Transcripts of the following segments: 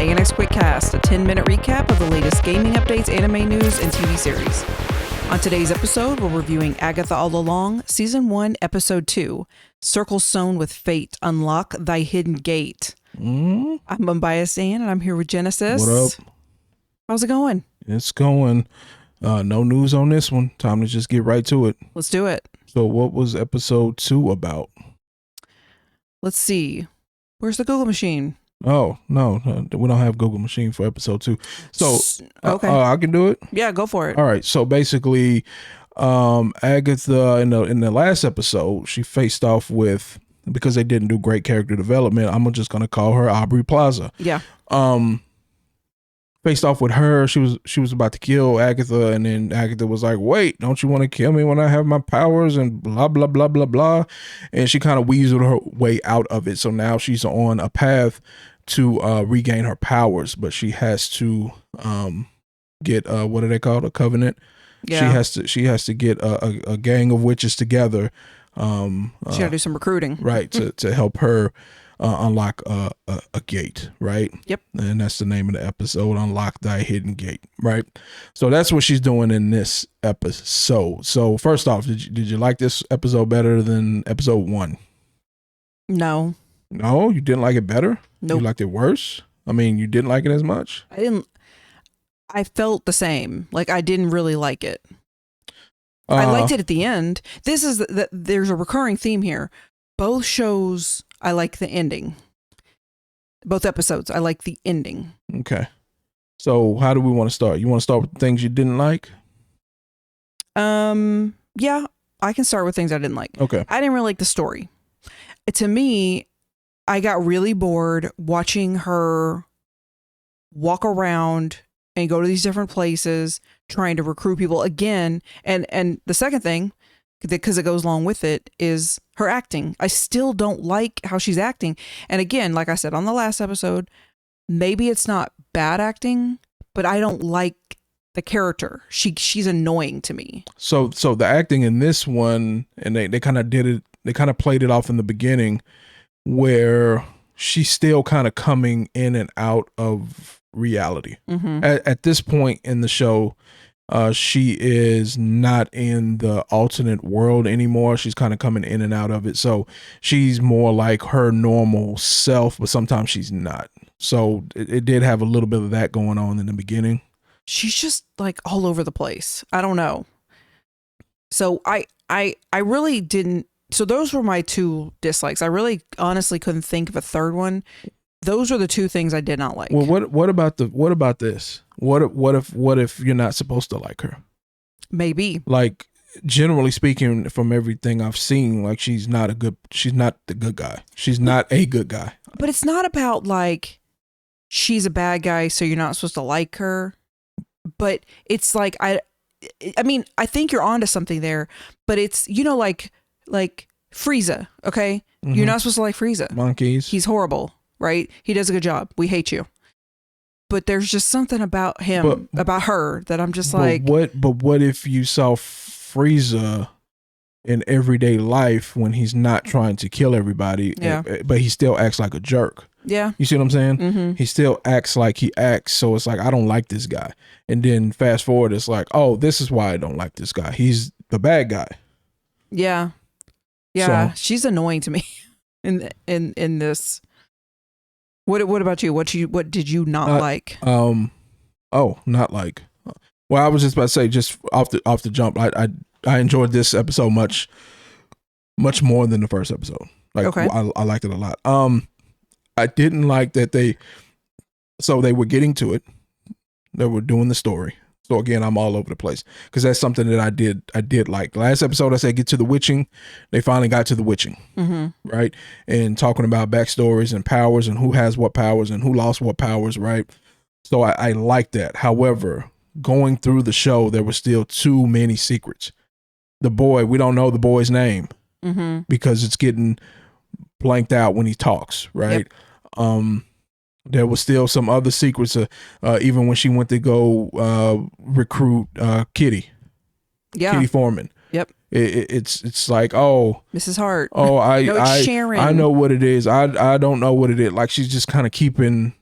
ANX Quickcast, a 10-minute recap of the latest gaming updates, anime news, and TV series. On today's episode, we're reviewing Agatha All Along, Season 1, Episode 2, Circle Sewn with Fate, Unlock Thy Hidden Gate. I'm Unbiased Anne, and I'm here with Genesis. What up? How's it going? It's going. No news on this one. Time to just get right to it. Let's do it. So what was Episode 2 about? Let's see. Where's the Google machine? Oh, no, we don't have Google machine for Episode 2. So, okay. I can do it? Yeah, go for it. All right. So basically, Agatha, in the last episode, she faced off with, because they didn't do great character development, I'm just going to call her Aubrey Plaza. Yeah. Faced off with her, she was about to kill Agatha, and then Agatha was like, wait, don't you want to kill me when I have my powers, and blah blah blah blah blah, and she kind of weaseled her way out of it. So now she's on a path to regain her powers, but she has to get what are they called, a covenant. Yeah. She has to get a gang of witches together, she got to do some recruiting, right, to help her unlock a gate, right? Yep. And that's the name of the episode, Unlock Thy Hidden Gate, right? So that's what she's doing in this episode. So first off, did you like this episode better than Episode 1? No, you didn't like it better? Nope. You liked it worse? I mean, you didn't like it as much? I felt the same. Like, I didn't really like it. I liked it at the end. This is there's a recurring theme here. Both shows, I like the ending. Both episodes, I like the ending. Okay. So how do we want to start? You want to start with things you didn't like? Yeah, I can start with things I didn't like. Okay. I didn't really like the story. To me, I got really bored watching her walk around and go to these different places trying to recruit people again. And the second thing, because it goes along with it, is her acting. I still don't like how she's acting. And again, like I said on the last episode, maybe it's not bad acting, but I don't like the character. She's annoying to me. So the acting in this one, and they kind of did it, they kind of played it off in the beginning where she's still kind of coming in and out of reality. Mm-hmm. At this point in the show, she is not in the alternate world anymore. She's kind of coming in and out of it. So she's more like her normal self, but sometimes she's not. So it did have a little bit of that going on in the beginning. She's just like all over the place. I don't know. So I really didn't. So those were my two dislikes. I really honestly couldn't think of a third one. Those are the two things I did not like. Well, what about this? What if you're not supposed to like her? Maybe. Like, generally speaking, from everything I've seen, like she's not the good guy. She's not a good guy. But it's not about like she's a bad guy, so you're not supposed to like her. But it's like I mean, I think you're onto something there. But it's, like Frieza, okay? Mm-hmm. You're not supposed to like Frieza. Monkeys. He's horrible, right? He does a good job. We hate you. But there's just something about him, about her, that I'm just like. But what if you saw Frieza in everyday life when he's not trying to kill everybody, but he still acts like a jerk? Yeah. You see what I'm saying? Mm-hmm. He still acts like he acts. So it's like, I don't like this guy. And then fast forward, it's like, oh, this is why I don't like this guy. He's the bad guy. Yeah. Yeah. So, she's annoying to me in this. What about you? What did you not like? Not like. Well, I was just about to say, just off the jump, I enjoyed this episode much more than the first episode. Like, okay. I liked it a lot. I didn't like that they were getting to it. They were doing the story. So again, I'm all over the place because that's something that I did like. Last episode, I said get to the witching. They finally got to the witching, right? And talking about backstories and powers and who has what powers and who lost what powers, right? So I like that. However, going through the show, there were still too many secrets. The boy, we don't know the boy's name because it's getting blanked out when he talks, right? Yep. There was still some other secrets, even when she went to go recruit Kitty Foreman. Yep. It's like, oh, Mrs. Hart. Oh, Sharon. I know what it is. I don't know what it is. Like she's just kind of keeping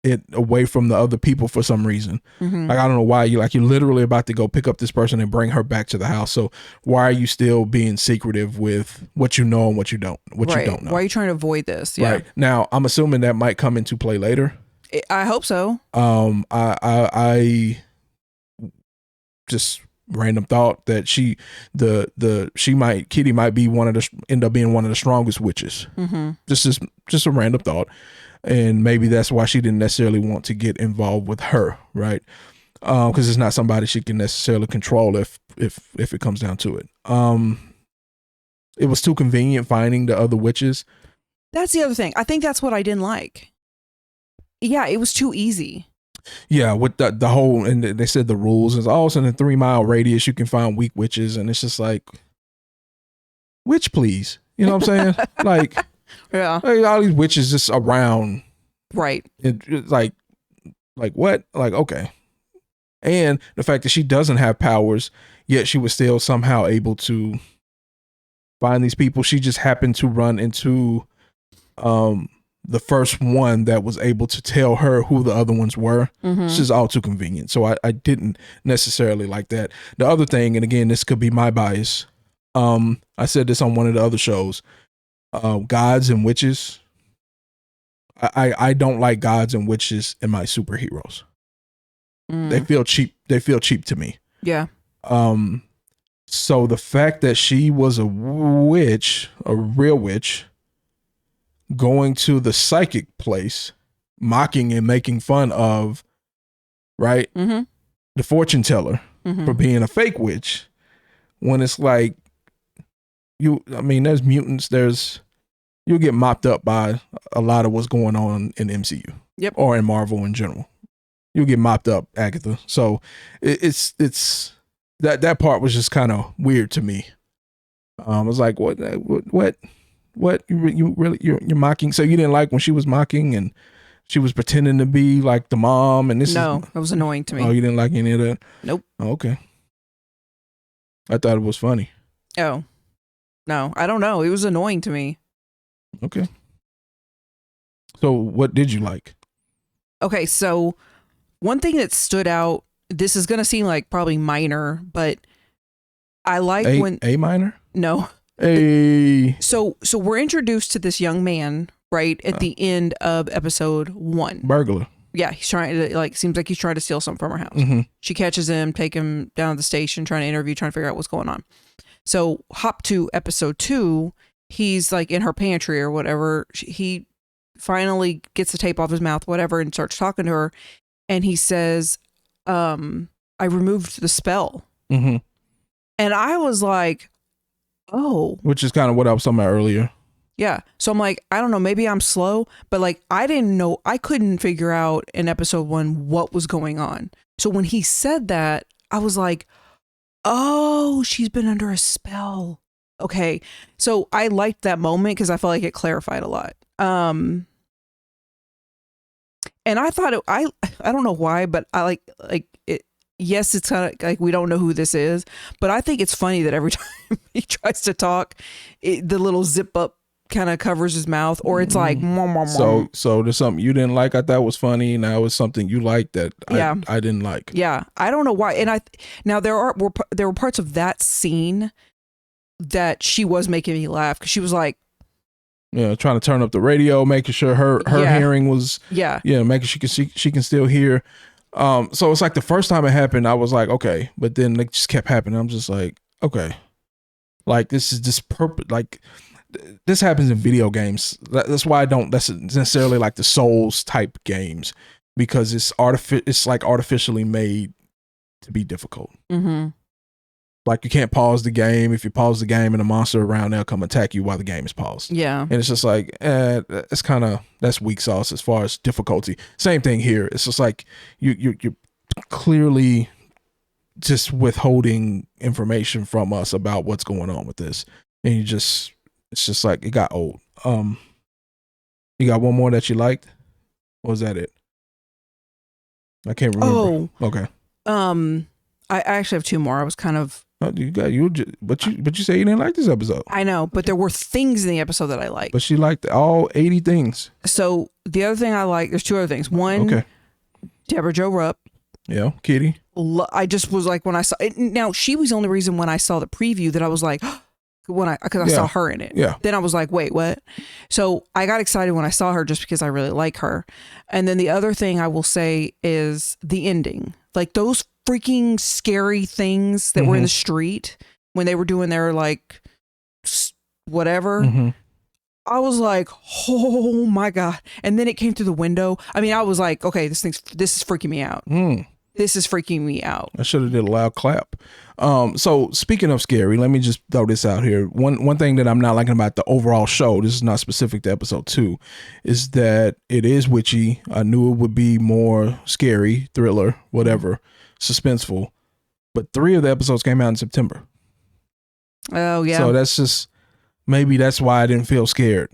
it away from the other people for some reason. Mm-hmm. Like, I don't know why you're literally about to go pick up this person and bring her back to the house. So why are you still being secretive with what you know and what you don't know? Why are you trying to avoid this? Yeah. Right. Now, I'm assuming that might come into play later. I hope so. I just random thought that Kitty might be end up being one of the strongest witches. Mm-hmm. Just a random thought. And maybe that's why she didn't necessarily want to get involved with her, right? Because it's not somebody she can necessarily control if it comes down to it. It was too convenient finding the other witches. That's the other thing. I think that's what I didn't like. Yeah, it was too easy. Yeah, with the whole, and they said the rules is also in a 3-mile radius you can find weak witches, and it's just like, witch, please, you know what I'm saying? Like, yeah, all these witches just around, right? It's like what? Like, okay, and the fact that she doesn't have powers, yet she was still somehow able to find these people. She just happened to run into the first one that was able to tell her who the other ones were. Mm-hmm. It's just all too convenient. So I didn't necessarily like that. The other thing, and again, this could be my bias. I said this on one of the other shows. Gods and witches. I don't like gods and witches in my superheroes. They feel cheap. They feel cheap to me. Yeah. So the fact that she was a witch, a real witch, going to the psychic place, mocking and making fun of, right, mm-hmm. the fortune teller mm-hmm. for being a fake witch, when it's like, there's mutants, you'll get mopped up by a lot of what's going on in MCU. Yep. Or in Marvel in general. You'll get mopped up, Agatha. So it's that part was just kind of weird to me. I was like, what you're mocking? So you didn't like when she was mocking and she was pretending to be like the mom, and that was annoying to me. Oh, you didn't like any of that? Nope. Oh, okay. I thought it was funny. Oh, no, I don't know. It was annoying to me. Okay. So what did you like? Okay, so one thing that stood out, this is going to seem like probably minor, but I like when... A minor? No. So we're introduced to this young man, right, at the end of episode 1. Burglar. Yeah, he's trying to, seems like he's trying to steal something from her house. Mm-hmm. She catches him, take him down to the station, trying to interview, trying to figure out what's going on. So hop to episode 2, he's like in her pantry or whatever. He finally gets the tape off his mouth, whatever, and starts talking to her. And he says, I removed the spell. Mm-hmm. And I was like, oh. Which is kind of what I was talking about earlier. Yeah. So I'm like, I don't know, maybe I'm slow, but I didn't know, I couldn't figure out in episode 1 what was going on. So when he said that, I was like, oh, she's been under a spell. Okay. So I liked that moment because I felt like it clarified a lot. And I thought I don't know why, but I like it. Yes, it's kind of like we don't know who this is, but I think it's funny that every time he tries to talk, the little zip up kind of covers his mouth, or it's like, so there's something you didn't like I thought was funny. Now it's something you liked that I didn't like. Yeah, I don't know why. And now there were parts of that scene that she was making me laugh because she was like, trying to turn up the radio, making sure her hearing was making sure she can still hear. So it's like the first time it happened, I was like, okay, but then it just kept happening. I'm just like, okay, like this is just like this happens in video games. That's why I don't. That's necessarily like the Souls type games because it's like artificially made to be difficult. Mm-hmm. Like you can't pause the game. If you pause the game and a monster around, they'll come attack you while the game is paused. Yeah, and it's just like it's kind of that's weak sauce as far as difficulty. Same thing here. It's just like you're clearly just withholding information from us about what's going on with this, and it's just like it got old. You got one more that you liked? Or was that it? I can't remember. Oh, okay. I actually have 2 more. I was kind of. But you say you didn't like this episode. I know, but there were things in the episode that I liked. But she liked all 80 things. So the other thing I like, there's two other things. One, Okay. Deborah Jo Rupp. Yeah, Kitty. I just was like, when I saw it, now she was the only reason when I saw the preview that I was like, because I saw her in it. Yeah. Then I was like, wait, what? So I got excited when I saw her just because I really like her. And then the other thing I will say is the ending. Like those freaking scary things that were in the street when they were doing their like whatever. Mm-hmm. I was like, oh my God. And then it came through the window. I mean, I was like, okay, this is freaking me out. This is freaking me out. I should have did a loud clap. So speaking of scary, let me just throw this out here. One thing that I'm not liking about the overall show, this is not specific to episode 2, is that it is witchy. I knew it would be more scary, thriller, whatever, suspenseful. But 3 of the episodes came out in September. Oh, yeah. So that's just, maybe that's why I didn't feel scared.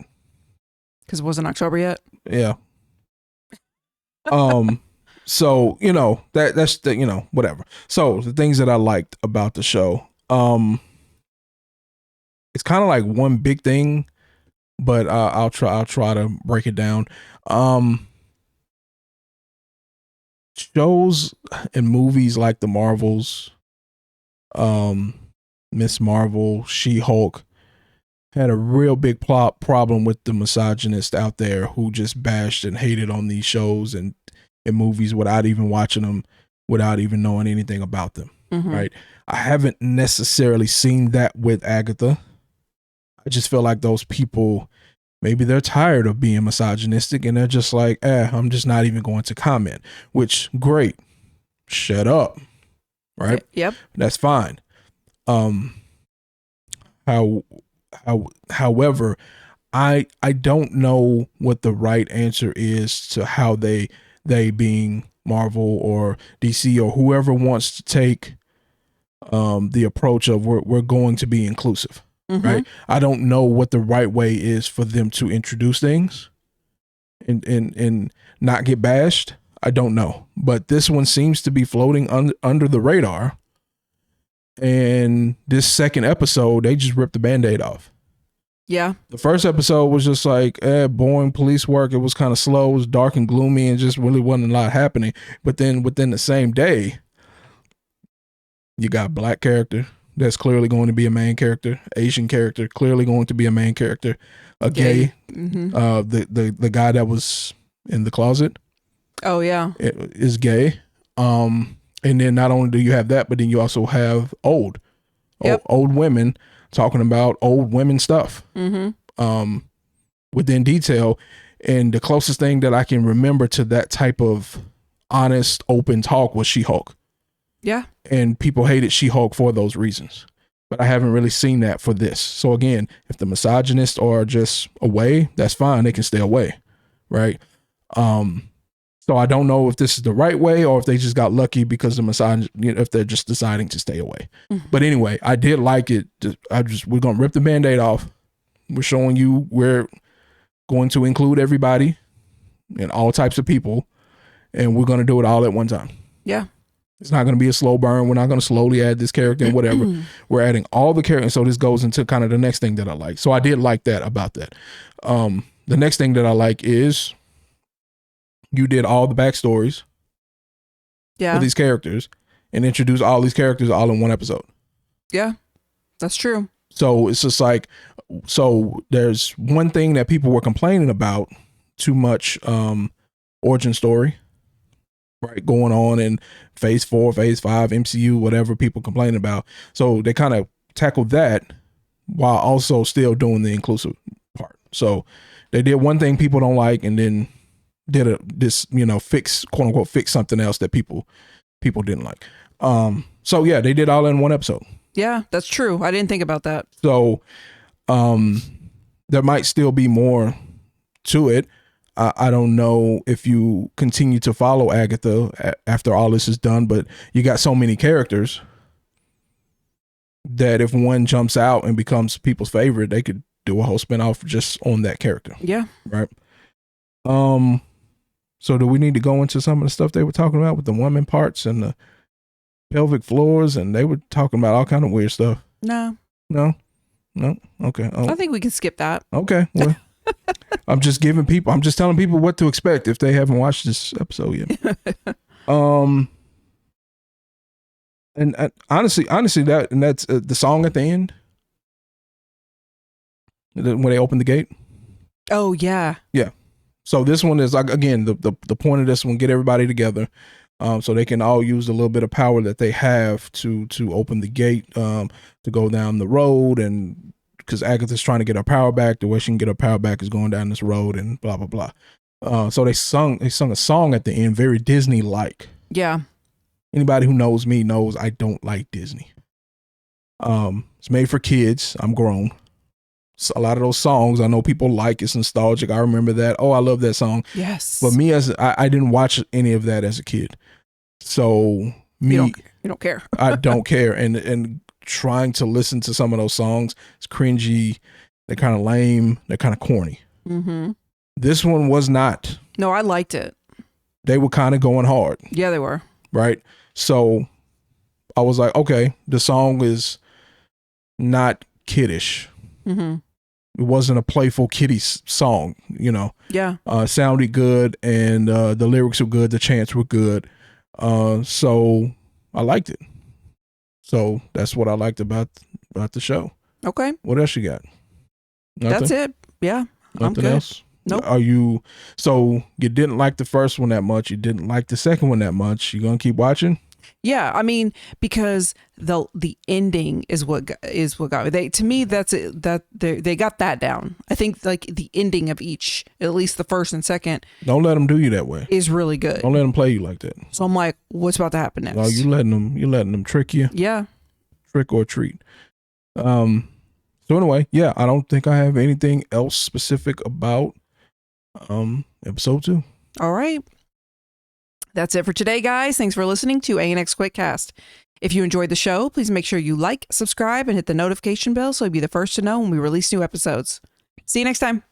Because it wasn't October yet? Yeah. So, that's the, whatever. So the things that I liked about the show, it's kind of like one big thing, but I'll try to break it down. Shows and movies like the Marvels, Miss Marvel, She-Hulk, had a real big problem with the misogynist out there who just bashed and hated on these shows and movies without even watching them, without even knowing anything about them. Right. I haven't necessarily seen that with Agatha. I just feel like those people, maybe they're tired of being misogynistic and they're just like, I'm just not even going to comment, which great. Shut up. Right. Yep. That's fine. However, I don't know what the right answer is to how they being Marvel or DC or whoever wants to take the approach of we're going to be inclusive, right? I don't know what the right way is for them to introduce things and not get bashed. I don't know, but this one seems to be floating under the radar. And this second episode, they just ripped the Band-Aid off. Yeah. The first episode was just like, boring police work. It was kind of slow. It was dark and gloomy and just really wasn't a lot happening. But then within the same day, you got a black character that's clearly going to be a main character, Asian character, clearly going to be a main character, a gay, the guy that was in the closet. Oh, yeah. Is gay. And then not only do you have that, but then you also have old women talking about old women stuff within detail. And the closest thing that I can remember to that type of honest, open talk was She-Hulk. Yeah. And people hated She-Hulk for those reasons. But I haven't really seen that for this. So again, if the misogynists are just away, that's fine. They can stay away. Right. So I don't know if this is the right way or if they just got lucky because the if they're just deciding to stay away. But anyway, I did like it. We're going to rip the Band-Aid off. We're showing you we're going to include everybody and all types of people. And we're going to do it all at one time. Yeah. It's not going to be a slow burn. We're not going to slowly add this character and whatever. We're adding all the characters. So this goes into kind of the next thing that I like. So I did like that about that. The next thing that I like is you did all the backstories for these characters and introduced all these characters all in one episode. Yeah, that's true. So it's just like, so there's one thing that people were complaining about, too much origin story, right, going on in phase 4, phase 5, MCU, whatever people complaining about. So they kind of tackled that while also still doing the inclusive part. So they did one thing people don't like and then did fix, quote unquote, fix something else that people didn't like. So yeah, they did all in one episode. Yeah, that's true. I didn't think about that. So there might still be more to it. I don't know if you continue to follow Agatha after all this is done, but you got so many characters that if one jumps out and becomes people's favorite, they could do a whole spinoff just on that character. Yeah. Right. So do we need to go into some of the stuff they were talking about with the woman parts and the pelvic floors? And they were talking about all kind of weird stuff. No. Okay. I think we can skip that. Okay. Well, I'm just telling people what to expect if they haven't watched this episode yet. And honestly, that's the song at the end when they open the gate. Oh yeah. Yeah. So this one is like, again, the point of this one, get everybody together, so they can all use a little bit of power that they have to open the gate, to go down the road, and because Agatha's trying to get her power back, the way she can get her power back is going down this road and blah blah blah. So they sung a song at the end, very Disney like. Yeah. Anybody who knows me knows I don't like Disney. It's made for kids. I'm grown. So a lot of those songs I know people like, it's nostalgic. I remember that. Oh, I love that song. Yes. But me I didn't watch any of that as a kid. So you don't care. I don't care. And trying to listen to some of those songs, it's cringy. They're kind of lame. They're kind of corny. Mm-hmm. This one was not. No, I liked it. They were kind of going hard. Yeah, they were. Right. So I was like, okay, the song is not kiddish. Mm-hmm. It wasn't a playful kiddie song, you know. Yeah. Sounded good, and the lyrics were good. The chants were good. So I liked it. So that's what I liked about the show. Okay. What else you got? Nothing? That's it. Yeah. Nothing I'm good. else? Nope. So you didn't like the first one that much. You didn't like the second one that much. You gonna keep watching? Yeah, I mean, because the ending is what got me. To me, that's it, that they got that down. I think like the ending of each, at least the first and second. Don't let them do you that way. Is really good. Don't let them play you like that. So I'm like, what's about to happen next? No, you letting them trick you. Yeah. Trick or treat. So anyway, yeah, I don't think I have anything else specific about episode 2. All right. That's it for today, guys. Thanks for listening to ANX Quickcast. If you enjoyed the show, please make sure you like, subscribe, and hit the notification bell so you'll be the first to know when we release new episodes. See you next time.